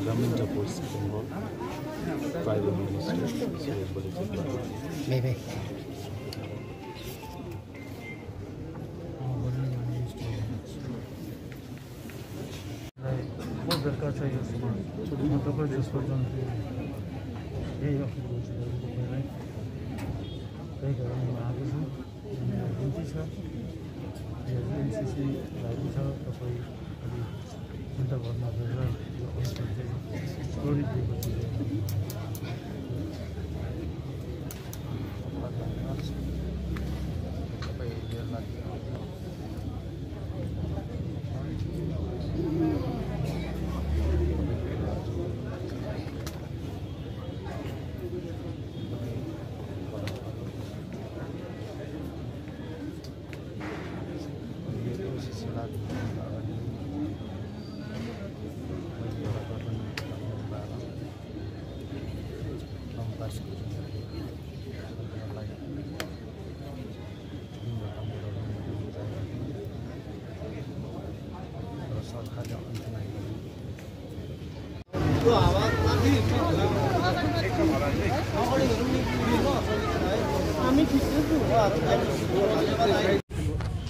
Government opposed Bengal, private minister, maybe. बहुत दरकार चाहिए समाज मतलब जिस पर यही कहीं कहीं आगे छ बिन्ती छ एनसीसी लागु छ तपाईँ अलि चिन्ता गर्न गरेर यो अवसर चाहिँ गरिदिएको छु।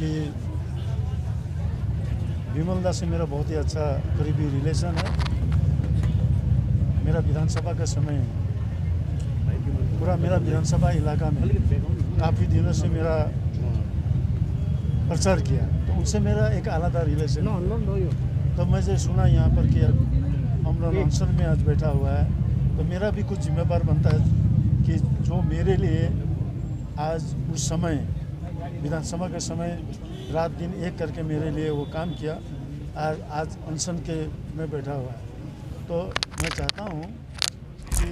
कि विमल दा से मेरा बहुत ही अच्छा करीबी रिलेशन है। मेरा विधानसभा का समय पूरा मेरा विधानसभा इलाका में काफ़ी दिनों से मेरा प्रचार किया, तो उनसे मेरा एक आलादा रिलेशन है। तो मैं जो सुना यहाँ पर कि अमरन अनशन में आज बैठा हुआ है, तो मेरा भी कुछ जिम्मेदार बनता है कि जो मेरे लिए आज उस समय विधानसभा के समय रात दिन एक करके मेरे लिए वो काम किया, आज अनशन के में बैठा हुआ है। तो मैं चाहता हूँ कि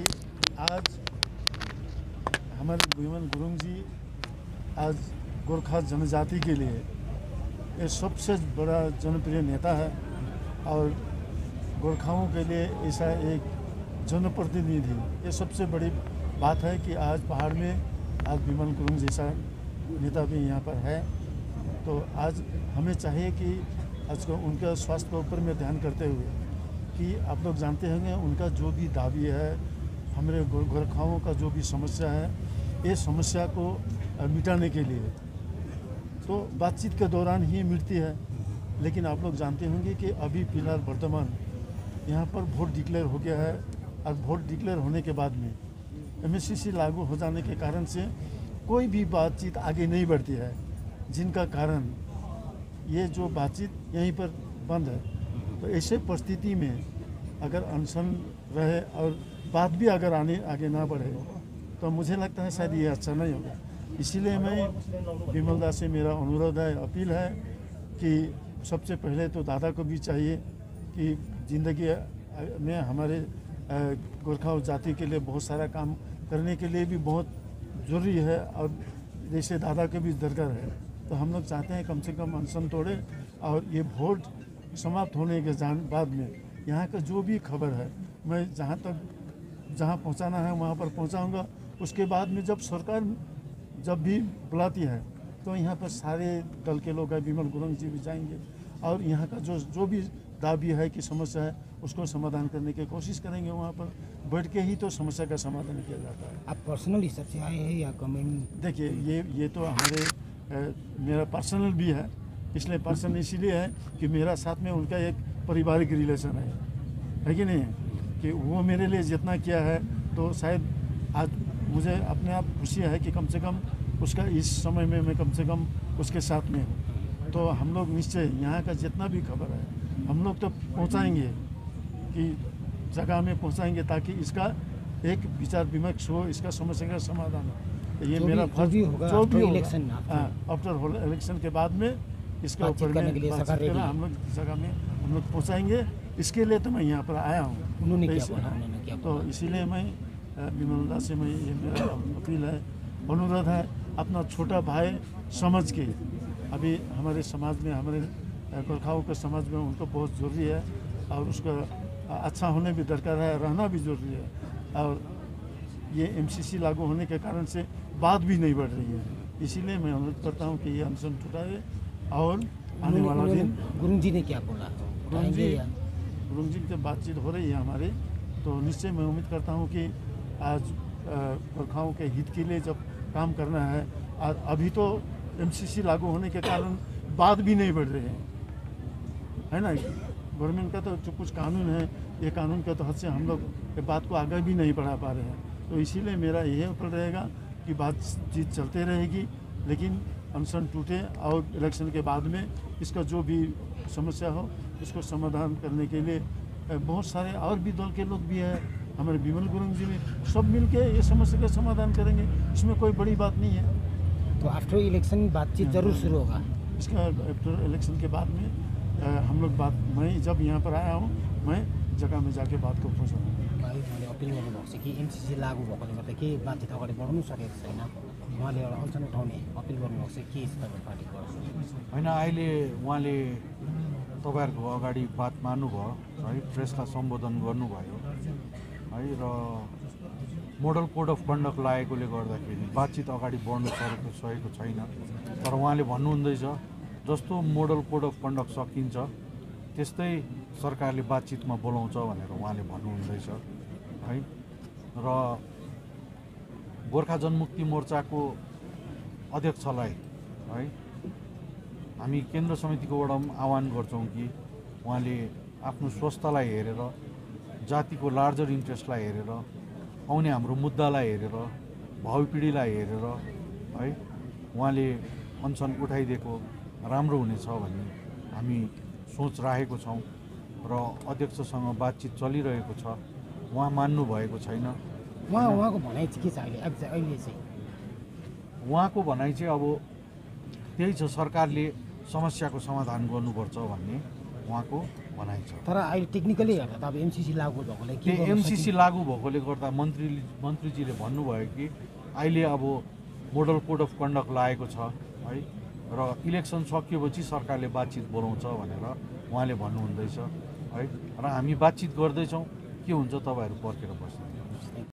आज हमारे विमल गुरुंग जी आज गोरखा जनजाति के लिए ये सबसे बड़ा जनप्रिय नेता है और गोरखाओं के लिए ऐसा एक जनप्रतिनिधि, ये सबसे बड़ी बात है कि आज पहाड़ में आज विमल गुरुंग जैसा नेता भी यहाँ पर है। तो आज हमें चाहिए कि आज को उनका स्वास्थ्य के ऊपर में ध्यान करते हुए कि आप लोग जानते होंगे उनका जो भी दावी है, हमारे गोरखाओं का जो भी समस्या है, ये समस्या को मिटाने के लिए तो बातचीत के दौरान ही मिटती है। लेकिन आप लोग जानते होंगे कि अभी फिलहाल वर्तमान यहाँ पर वोट डिक्लेयर हो गया है और वोट डिक्लेयर होने के बाद में एमएससीसी लागू हो जाने के कारण से कोई भी बातचीत आगे नहीं बढ़ती है, जिनका कारण ये जो बातचीत यहीं पर बंद है। तो ऐसे परिस्थिति में अगर अनशन रहे और बात भी अगर आगे ना बढ़े तो मुझे लगता है शायद ये अच्छा नहीं होगा। इसीलिए मैं विमल दा से मेरा अनुरोध है, अपील है कि सबसे पहले तो दादा को भी चाहिए कि ज़िंदगी में हमारे गोरखा जाति के लिए बहुत सारा काम करने के लिए भी बहुत ज़रूरी है और जैसे दादा के भी दरकार है। तो हम लोग चाहते हैं कम से कम अनशन तोड़े और ये वोट समाप्त होने के बाद में यहाँ का जो भी खबर है मैं जहाँ पहुँचाना है वहाँ पर पहुँचाऊँगा। उसके बाद में जब सरकार जब भी बुलाती है तो यहाँ पर सारे दल के लोग हैं, विमल गुरुंग जी भी जाएंगे और यहाँ का जो भी दावी है कि समस्या है उसको समाधान करने की कोशिश करेंगे। वहाँ पर बैठ के ही तो समस्या का समाधान किया जाता है। आप पर्सनल हिसाब से आए हैं या कमेंट? देखिए ये तो हमारे मेरा पर्सनल भी है, इसलिए पर्सनल इसीलिए है कि मेरा साथ में उनका एक पारिवारिक रिलेशन है कि नहीं, कि वो मेरे लिए जितना किया है तो शायद आज मुझे अपने आप खुशी है कि कम से कम उसका इस समय में मैं कम से कम उसके साथ में हूँ। तो हम लोग निश्चय यहाँ का जितना भी खबर है हम लोग तो पहुँचाएंगे कि जगह में पहुँचाएंगे ताकि इसका एक विचार विमर्श हो, इसका समस्या का समाधान हो। ये मेरा फर्ज जो भी इलेक्शन आफ्टर इलेक्शन के बाद में इसके ऊपर में हम लोग जगह में हम लोग पहुँचाएंगे। इसके लिए तो मैं यहाँ पर आया हूँ। तो इसीलिए मैं विमल दा से मैं ये मेरा अपील है, अनुरोध है, अपना छोटा भाई समझ के अभी हमारे समाज में, हमारे गोरखाओं के समाज में उनको बहुत ज़रूरी है और उसका अच्छा होने भी दरकार है, रहना भी ज़रूरी है। और ये एमसीसी लागू होने के कारण से बात भी नहीं बढ़ रही है। इसीलिए मैं अनुरोध करता हूँ कि ये अनशन छुटाए और आने वाला दिन गुरुंग जी ने क्या बोला? गुरुंग जी से बातचीत हो रही है हमारे, तो निश्चय मैं उम्मीद करता हूँ कि आज गोरखाओं के हित के लिए जब काम करना है, और अभी तो एमसीसी लागू होने के कारण बात भी नहीं बढ़ रहे हैं, है ना। गवर्नमेंट का तो जो कुछ कानून है, ये कानून के तहत से हम लोग ये बात को आगे भी नहीं बढ़ा पा रहे हैं। तो इसीलिए मेरा यही अपील रहेगा कि बातचीत चलते रहेगी, लेकिन अनशन टूटे और इलेक्शन के बाद में इसका जो भी समस्या हो उसको समाधान करने के लिए बहुत सारे और भी दल के लोग भी हैं, हमारे विमल गुरुंग जी में, सब मिलके ये समस्या का समाधान करेंगे। इसमें कोई बड़ी बात नहीं है। तो आफ्टर इलेक्शन बातचीत जरूर शुरू होगा। इसका आफ्टर इलेक्शन के बाद में हम लोग मैं जब यहाँ पर आया हूँ, मैं जगह में जाके बात को पहुँचाऊँ। मैले अपिल गर्नुभएको छ कि एमसीसी लागू भएकोले गर्दा के बातचीत अगाडि बढ्नु सकेको छैन, उहाँले एउटा अल्छन उठाउने अपिल गर्नुभएको छ। के तपाईँ पार्टीको होइन, अहिले उहाँले तपाईँहरूको अगाडि बात मार्नुभयो है, प्रेसलाई सम्बोधन गर्नुभयो है, र मोडल कोड अफ कन्डक्ट लागेकोले गर्दाखेरि बातचित अगाडि बढ्नु सकेको छैन। तर उहाँले भन्नुहुँदैछ जस्तो मोडल कोड अफ कन्डक्ट सकिन्छ त्यस्तै सरकारले बातचितमा बोलाउँछ भनेर उहाँले भन्नुहुँदैछ है। र गोर्खा जनमुक्ति मोर्चाको अध्यक्षलाई है हामी केन्द्र समितिकोबाट आह्वान गर्छौँ कि उहाँले आफ्नो स्वस्थलाई हेरेर, जातिको लार्जर इन्ट्रेस्टलाई हेरेर, आउने हाम्रो मुद्दालाई हेरेर, भावी पिँढीलाई हेरेर है उहाँले अनसन उठाइदिएको राम्रो हुनेछ भन्ने हामी सोच राखेको छौँ र अध्यक्षसँग बातचित चलिरहेको छ। उहाँ मान्नु भएको छैन। उहाँको भनाइ चाहिँ के छ अहिले चाहिँ? उहाँको भनाइ चाहिँ अब त्यही छ, सरकारले समस्याको समाधान गर्नुपर्छ भन्ने उहाँको भनाइ छ। तर अहिले टेक्निकली हेर्दा त अब एमसीसी लागू भएकोले के एमसीसी लागू भएकोले गर्दा मन्त्रीजीले भन्नुभयो कि अहिले अब मोडल कोड अफ कन्डक्ट लागेको छ है, र इलेक्सन सकिएपछि सरकारले बातचित बोलाउँछ भनेर उहाँले भन्नुहुँदैछ है। र हामी बातचित गर्दैछौँ, के हुन्छ तपाईँहरू पर्खेर बस्नु।